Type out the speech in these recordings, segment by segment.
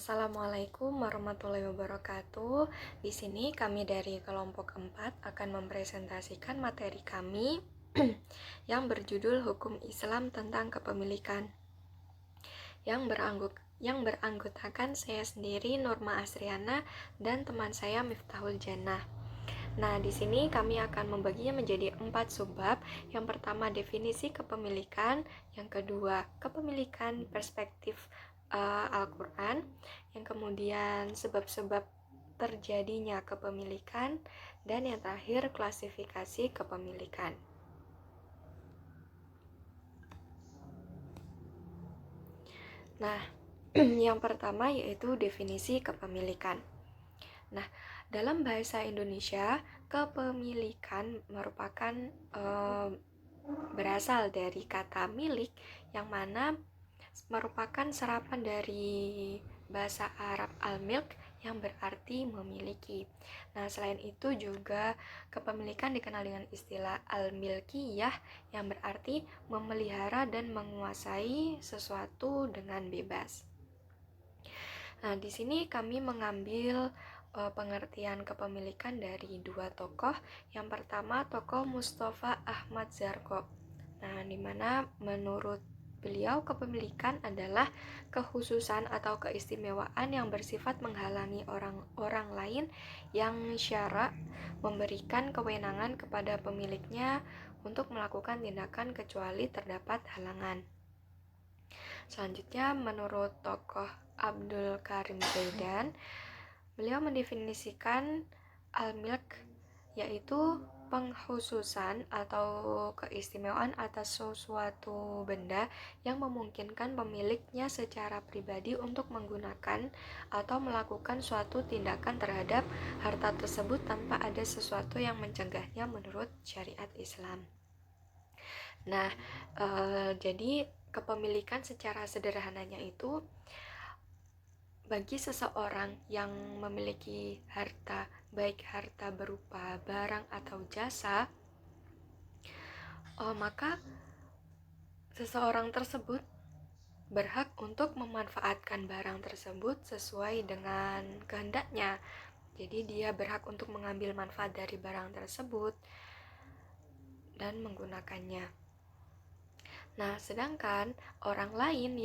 Assalamualaikum warahmatullahi wabarakatuh. Di sini kami dari kelompok 4 akan mempresentasikan materi kami yang berjudul Hukum Islam tentang Kepemilikan. Yang beranggotakan saya sendiri Nurma Asriana dan teman saya Miftahul Jannah. Nah, di sini kami akan membaginya menjadi 4 subbab. Yang pertama, definisi kepemilikan. Yang kedua, kepemilikan perspektif Al-Quran. Yang kemudian, sebab-sebab terjadinya kepemilikan. Dan yang terakhir, klasifikasi kepemilikan. Nah, yang pertama yaitu definisi kepemilikan. Nah, dalam bahasa Indonesia, kepemilikan merupakan berasal dari kata milik, yang mana merupakan serapan dari bahasa Arab al-milk yang berarti memiliki. Nah, selain itu juga kepemilikan dikenal dengan istilah al-milkiyah yang berarti memelihara dan menguasai sesuatu dengan bebas. Nah, di sini kami mengambil pengertian kepemilikan dari dua tokoh. Yang pertama, tokoh Mustafa Ahmad Zarko. Nah, di mana menurut beliau kepemilikan adalah kekhususan atau keistimewaan yang bersifat menghalangi orang lain yang syara memberikan kewenangan kepada pemiliknya untuk melakukan tindakan kecuali terdapat halangan. Selanjutnya, menurut tokoh Abdul Karim Zaidan, beliau mendefinisikan al-milk yaitu pengkhususan atau keistimewaan atas sesuatu benda yang memungkinkan pemiliknya secara pribadi untuk menggunakan atau melakukan suatu tindakan terhadap harta tersebut tanpa ada sesuatu yang mencegahnya menurut syariat Islam. Nah, jadi kepemilikan secara sederhananya itu bagi seseorang yang memiliki harta, baik harta berupa barang atau jasa, maka seseorang tersebut berhak untuk memanfaatkan barang tersebut sesuai dengan kehendaknya. Jadi dia berhak untuk mengambil manfaat dari barang tersebut dan menggunakannya. Nah, sedangkan orang lain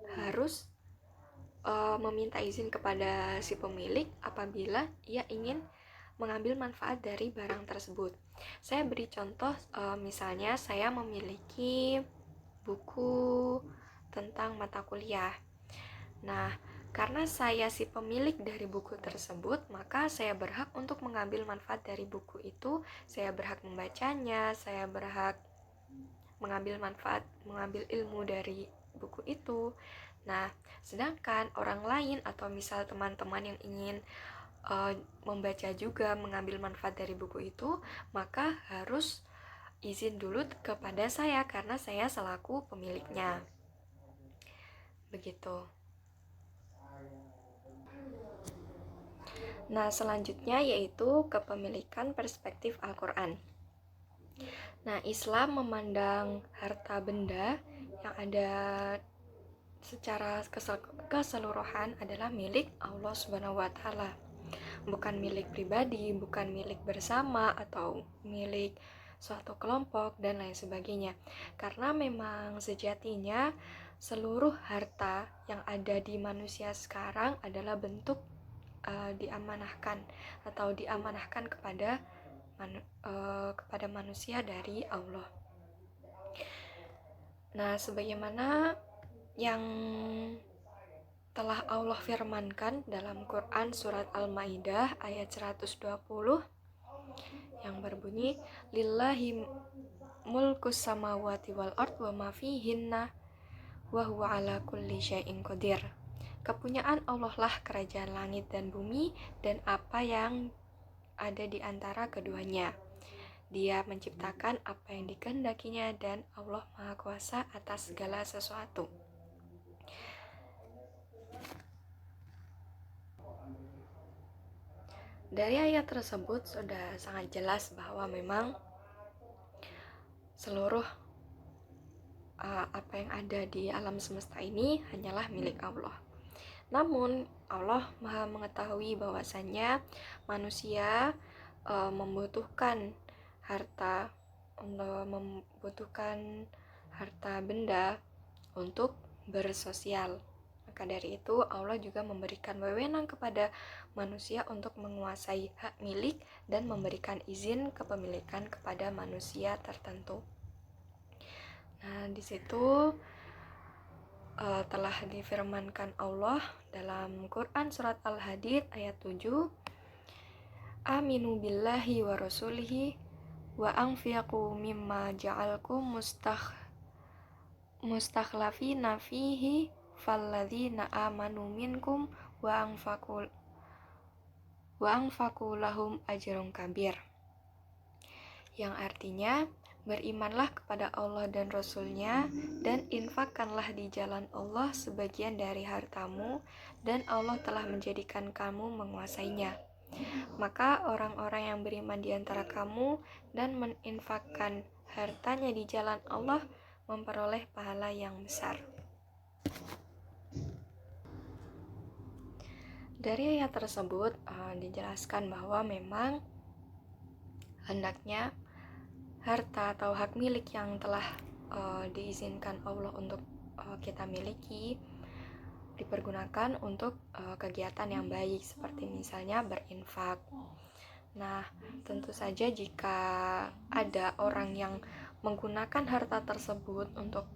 harus meminta izin kepada si pemilik apabila ia ingin mengambil manfaat dari barang tersebut. Saya beri contoh, misalnya saya memiliki buku tentang mata kuliah. Nah, karena saya si pemilik dari buku tersebut, maka saya berhak untuk mengambil manfaat dari buku itu. Saya berhak membacanya, saya berhak mengambil ilmu dari buku itu. Nah, sedangkan orang lain atau misal teman-teman yang ingin membaca juga, mengambil manfaat dari buku itu, maka harus izin dulu kepada saya karena saya selaku pemiliknya. Begitu. Nah, selanjutnya yaitu kepemilikan perspektif Al-Quran. Nah, Islam memandang harta benda yang ada secara keseluruhan adalah milik Allah Subhanahu wa Ta'ala, bukan milik pribadi, bukan milik bersama atau milik suatu kelompok dan lain sebagainya. Karena memang sejatinya seluruh harta yang ada di manusia sekarang adalah bentuk diamanahkan kepada manusia dari Allah. Nah, sebagaimana yang telah Allah firmankan dalam Quran surat Al-Maidah ayat 120 yang berbunyi, lillahi mulkus samawati wal ard wa ma fihinna wa huwa ala kulli syai'in qadir. Kepunyaan Allah lah kerajaan langit dan bumi dan apa yang ada di antara keduanya. Dia menciptakan apa yang dikehendakinya dan Allah Maha Kuasa atas segala sesuatu. Dari ayat tersebut sudah sangat jelas bahwa memang seluruh apa yang ada di alam semesta ini hanyalah milik Allah. Namun Allah Maha mengetahui bahwasannya manusia membutuhkan harta, benda untuk bersosial. Maka dari itu Allah juga memberikan wewenang kepada manusia untuk menguasai hak milik dan memberikan izin kepemilikan kepada manusia tertentu. Nah, di situ telah difirmankan Allah dalam Quran surat Al-Hadid ayat 7, Aminu billahi wa rasulihi wa anfiqu mimma ja'alkum mustakhlafina fihi falladzina amanu minkum wa anfaqu lahum ajrun kabir. Yang artinya, berimanlah kepada Allah dan Rasul-Nya dan infakkanlah di jalan Allah sebagian dari hartamu dan Allah telah menjadikan kamu menguasainya. Maka orang-orang yang beriman di antara kamu dan meninfakkan hartanya di jalan Allah memperoleh pahala yang besar. Dari ayat tersebut dijelaskan bahwa memang hendaknya harta atau hak milik yang telah diizinkan Allah untuk kita miliki dipergunakan untuk kegiatan yang baik, seperti misalnya berinfak. Nah, tentu saja jika ada orang yang menggunakan harta tersebut untuk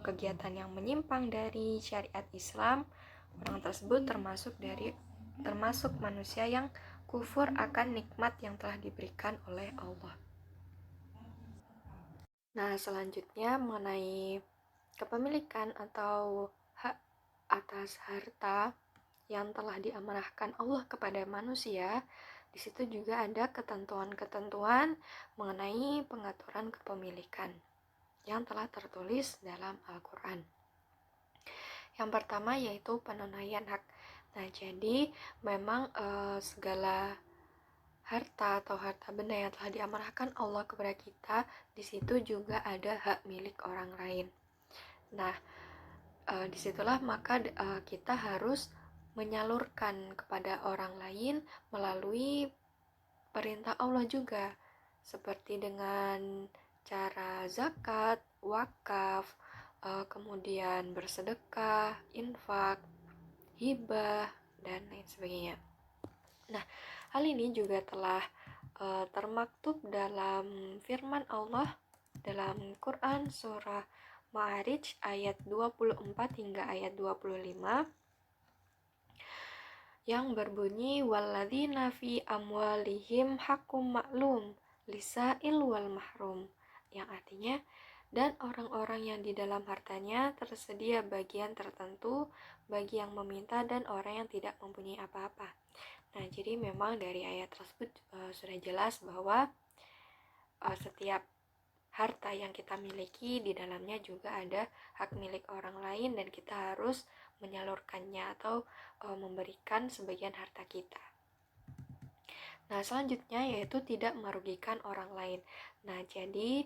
kegiatan yang menyimpang dari syariat Islam, orang tersebut termasuk manusia yang kufur akan nikmat yang telah diberikan oleh Allah. Nah, selanjutnya mengenai kepemilikan atau hak atas harta yang telah diamanahkan Allah kepada manusia. Di situ juga ada ketentuan-ketentuan mengenai pengaturan kepemilikan yang telah tertulis dalam Al-Quran. Yang pertama yaitu penunaian hak. Nah, jadi memang segala harta atau harta benda yang telah diamanahkan Allah kepada kita, di situ juga ada hak milik orang lain. Nah, disitulah maka kita harus menyalurkan kepada orang lain melalui perintah Allah juga, seperti dengan cara zakat, wakaf, kemudian bersedekah, infak, hibah, dan lain sebagainya. Nah, hal ini juga telah termaktub dalam firman Allah dalam Quran surah Ma'arij ayat 24 hingga ayat 25 yang berbunyi walladzina fi amwalihim haqqum ma'lum lisa'il wal mahrum, yang artinya dan orang-orang yang di dalam hartanya tersedia bagian tertentu bagi yang meminta dan orang yang tidak mempunyai apa-apa. Nah, jadi memang dari ayat tersebut sudah jelas bahwa setiap harta yang kita miliki di dalamnya juga ada hak milik orang lain dan kita harus menyalurkannya atau memberikan sebagian harta kita. Nah, selanjutnya yaitu tidak merugikan orang lain. Nah, jadi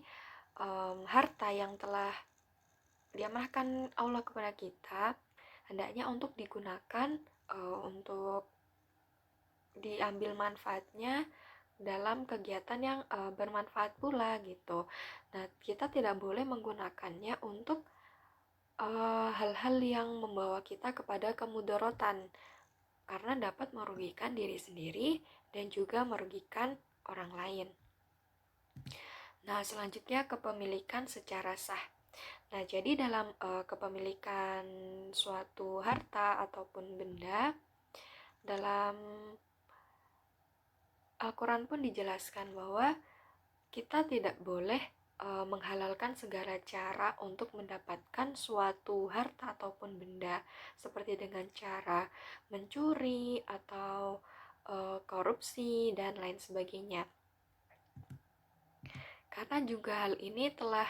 harta yang telah diamanahkan Allah kepada kita hendaknya untuk digunakan untuk diambil manfaatnya dalam kegiatan yang bermanfaat pula gitu. Nah, kita tidak boleh menggunakannya untuk hal-hal yang membawa kita kepada kemudaratan, karena dapat merugikan diri sendiri dan juga merugikan orang lain. Nah, selanjutnya kepemilikan secara sah. Nah, jadi dalam kepemilikan suatu harta ataupun benda, dalam Al-Quran pun dijelaskan bahwa kita tidak boleh menghalalkan segala cara untuk mendapatkan suatu harta ataupun benda, seperti dengan cara mencuri atau korupsi dan lain sebagainya. Karena juga hal ini telah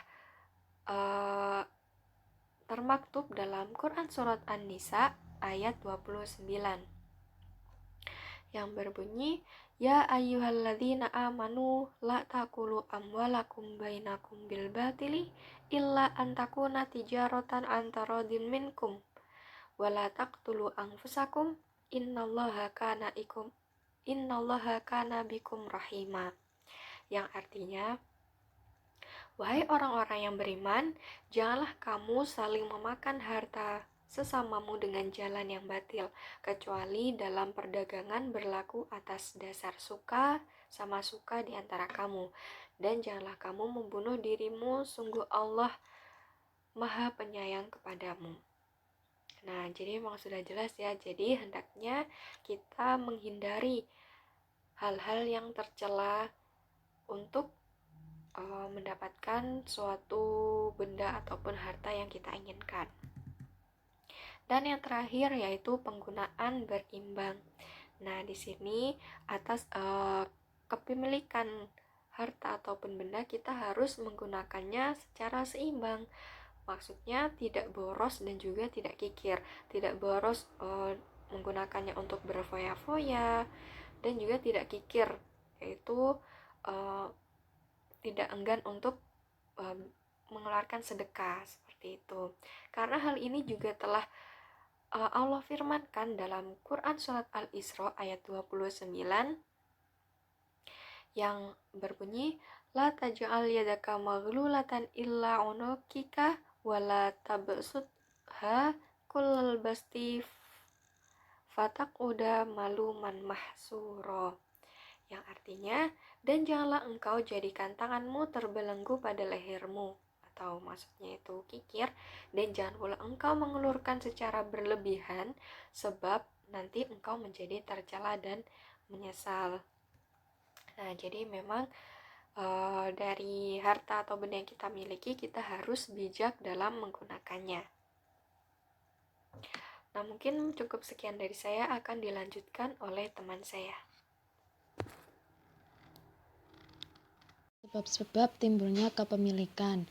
termaktub dalam Quran surat An-Nisa ayat 29 yang berbunyi ya ayyuhalladzina amanu la taqulu amwalakum bainakum bil batili illa antakuna tijaratan antarodin minkum wala taqtulu anfusakum innallaha kana bikum rahima, yang artinya, wahai orang-orang yang beriman, janganlah kamu saling memakan harta sesamamu dengan jalan yang batil, kecuali dalam perdagangan berlaku atas dasar suka sama suka di antara kamu. Dan janganlah kamu membunuh dirimu, sungguh Allah Maha Penyayang kepadamu. Nah, jadi memang sudah jelas ya. Jadi hendaknya kita menghindari hal-hal yang tercela untuk mendapatkan suatu benda ataupun harta yang kita inginkan. Dan yang terakhir yaitu penggunaan berimbang. Nah, di sini atas kepemilikan harta ataupun benda kita harus menggunakannya secara seimbang. Maksudnya tidak boros dan juga tidak kikir. Tidak boros menggunakannya untuk berfoya-foya dan juga tidak kikir, yaitu tidak enggan untuk mengeluarkan sedekah seperti itu. Karena hal ini juga telah Allah firmankan dalam Quran surat Al-Isra ayat 29 yang berbunyi, la taj'al yadaka maghlulatan illa unukika wala tabsutha kullal basti fataquda maluman mahsuro, yang artinya, dan janganlah engkau jadikan tanganmu terbelenggu pada lehermu, atau maksudnya itu kikir, dan jangan pula engkau mengulurkan secara berlebihan, sebab nanti engkau menjadi tercela dan menyesal. Nah, jadi memang dari harta atau benda yang kita miliki, kita harus bijak dalam menggunakannya. Nah, mungkin cukup sekian dari saya, akan dilanjutkan oleh teman saya. Sebab-sebab timbulnya kepemilikan.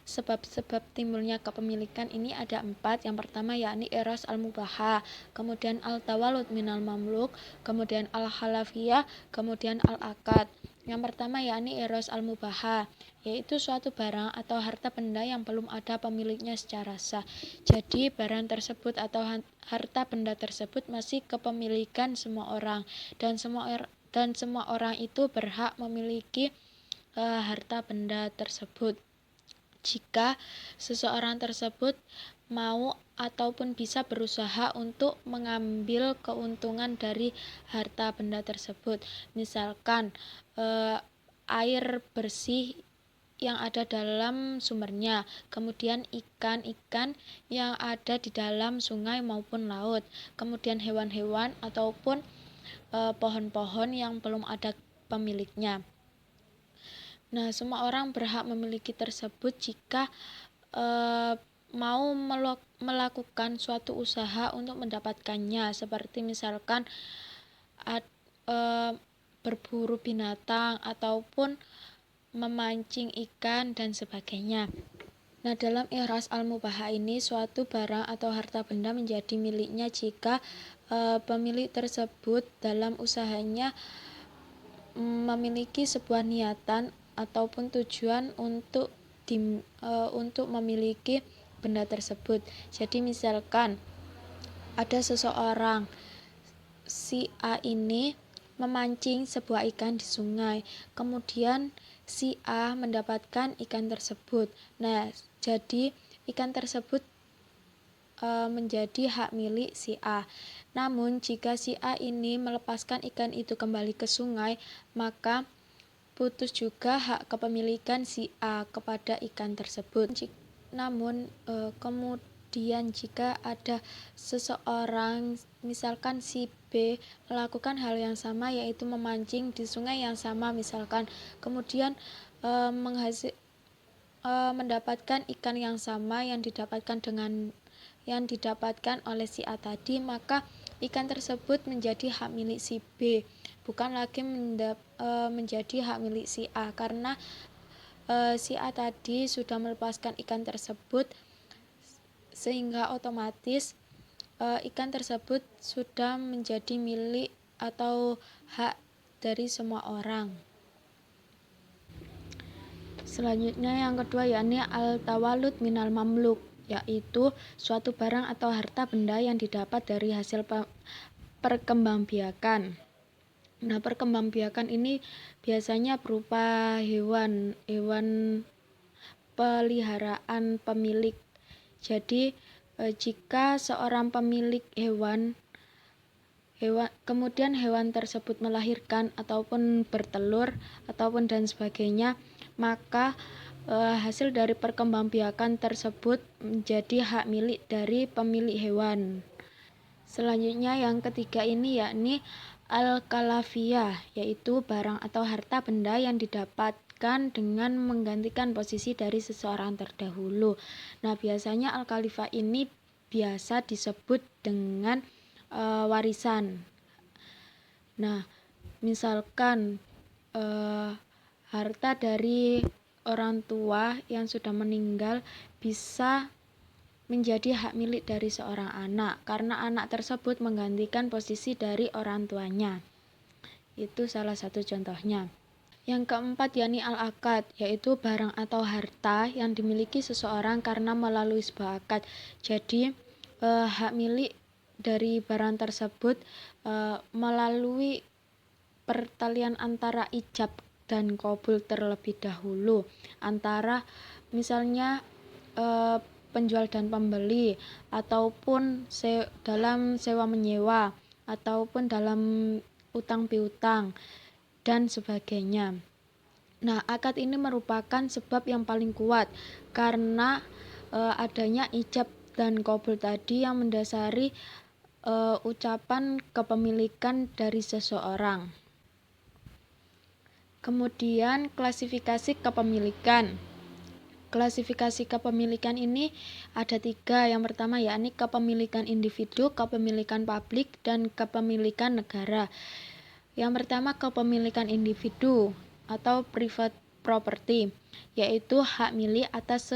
Sebab-sebab timbulnya kepemilikan ini ada 4. Yang pertama yakni eros al-mubaha, kemudian al-tawalud minal mamluk, kemudian al-halafiyah, kemudian al-akad. Yang pertama yakni eros al-mubaha, yaitu suatu barang atau harta benda yang belum ada pemiliknya secara sah. Jadi barang tersebut atau harta benda tersebut masih kepemilikan semua orang, dan semua orang itu berhak memiliki harta benda tersebut jika seseorang tersebut mau ataupun bisa berusaha untuk mengambil keuntungan dari harta benda tersebut. Misalkan air bersih yang ada dalam sumbernya, kemudian ikan-ikan yang ada di dalam sungai maupun laut, kemudian hewan-hewan ataupun pohon-pohon yang belum ada pemiliknya. Nah, semua orang berhak memiliki tersebut jika mau melakukan suatu usaha untuk mendapatkannya, seperti misalkan berburu binatang ataupun memancing ikan dan sebagainya. Nah, dalam ihras al-mubaha ini, suatu barang atau harta benda menjadi miliknya jika pemilik tersebut dalam usahanya memiliki sebuah niatan ataupun tujuan untuk memiliki benda tersebut. Jadi misalkan ada seseorang, si A ini memancing sebuah ikan di sungai, kemudian si A mendapatkan ikan tersebut. Nah, jadi ikan tersebut menjadi hak milik si A. Namun jika si A ini melepaskan ikan itu kembali ke sungai, maka putus juga hak kepemilikan si A kepada ikan tersebut. Namun kemudian jika ada seseorang, misalkan si B, melakukan hal yang sama, yaitu memancing di sungai yang sama misalkan, kemudian mendapatkan ikan yang sama yang didapatkan oleh si A tadi, maka ikan tersebut menjadi hak milik si B, bukan lagi menjadi hak milik si A, karena si A tadi sudah melepaskan ikan tersebut, sehingga otomatis ikan tersebut sudah menjadi milik atau hak dari semua orang. Selanjutnya yang kedua yakni al-tawalud minal mamluk, yaitu suatu barang atau harta benda yang didapat dari hasil perkembangbiakan. Nah, perkembangbiakan ini biasanya berupa hewan peliharaan pemilik. Jadi jika seorang pemilik hewan kemudian hewan tersebut melahirkan ataupun bertelur ataupun dan sebagainya, maka hasil dari perkembangbiakan tersebut menjadi hak milik dari pemilik hewan. Selanjutnya yang ketiga ini yakni al-kalafiyah, yaitu barang atau harta benda yang didapatkan dengan menggantikan posisi dari seseorang terdahulu. Nah, biasanya al-kalifah ini biasa disebut dengan warisan. Nah, misalkan harta dari orang tua yang sudah meninggal bisa menjadi hak milik dari seorang anak karena anak tersebut menggantikan posisi dari orang tuanya. Itu salah satu contohnya. Yang keempat yakni al-akad, yaitu barang atau harta yang dimiliki seseorang karena melalui sebuah akad. Jadi hak milik dari barang tersebut melalui pertalian antara ijab dan qabul terlebih dahulu, antara misalnya penjual dan pembeli, ataupun dalam sewa menyewa, ataupun dalam utang piutang dan sebagainya. Nah, akad ini merupakan sebab yang paling kuat karena adanya ijab dan qabul tadi yang mendasari ucapan kepemilikan dari seseorang. Kemudian klasifikasi kepemilikan. Klasifikasi kepemilikan ini ada 3. Yang pertama yakni kepemilikan individu, kepemilikan publik, dan kepemilikan negara. Yang pertama kepemilikan individu atau private property, yaitu hak milik atas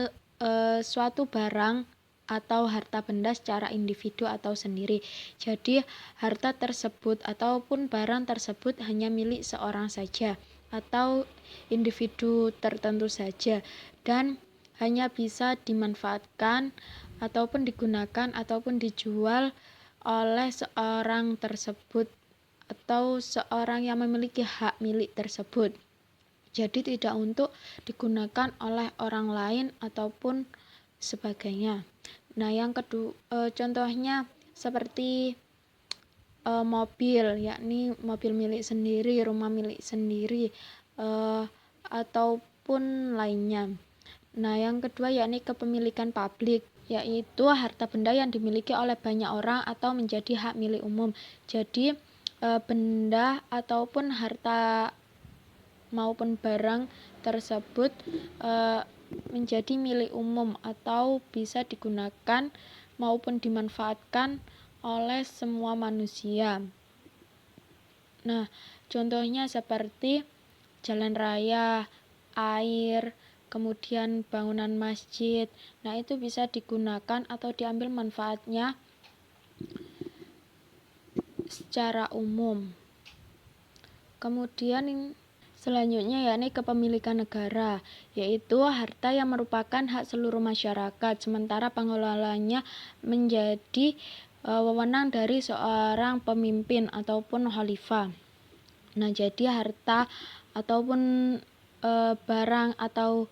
suatu barang atau harta benda secara individu atau sendiri. Jadi harta tersebut ataupun barang tersebut hanya milik seorang saja atau individu tertentu saja dan hanya bisa dimanfaatkan ataupun digunakan ataupun dijual oleh seorang tersebut atau seorang yang memiliki hak milik tersebut. Jadi tidak untuk digunakan oleh orang lain ataupun sebagainya. Nah, yang kedua contohnya seperti mobil, yakni mobil milik sendiri, rumah milik sendiri, ataupun lainnya. Nah, yang kedua yakni kepemilikan publik, yaitu harta benda yang dimiliki oleh banyak orang atau menjadi hak milik umum. Jadi benda ataupun harta maupun barang tersebut menjadi milik umum atau bisa digunakan maupun dimanfaatkan oleh semua manusia. Nah, contohnya seperti jalan raya, air, kemudian bangunan masjid. Nah, itu bisa digunakan atau diambil manfaatnya secara umum. Kemudian selanjutnya yakni kepemilikan negara, yaitu harta yang merupakan hak seluruh masyarakat, sementara pengelolaannya menjadi wewenang dari seorang pemimpin ataupun khalifah. Nah, jadi harta ataupun barang atau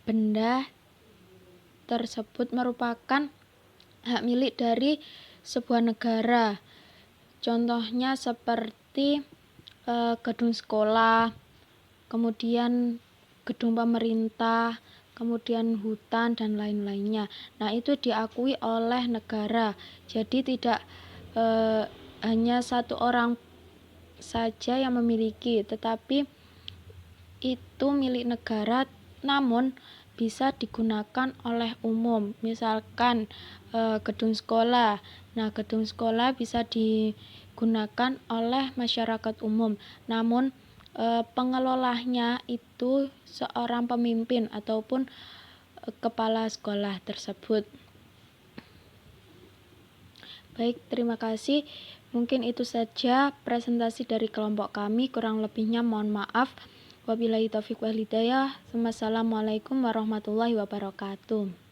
benda tersebut merupakan hak milik dari sebuah negara. Contohnya seperti gedung sekolah, kemudian gedung pemerintah, kemudian hutan dan lain-lainnya. Nah, itu diakui oleh negara. Jadi tidak hanya satu orang saja yang memiliki, tetapi itu milik negara namun bisa digunakan oleh umum. Misalkan gedung sekolah. Nah, gedung sekolah bisa digunakan oleh masyarakat umum. Namun pengelolanya itu seorang pemimpin ataupun kepala sekolah tersebut. Baik, terima kasih. Mungkin itu saja presentasi dari kelompok kami, kurang lebihnya mohon maaf. Wabillahi taufiq wal hidayah. Wassalamualaikum warahmatullahi wabarakatuh.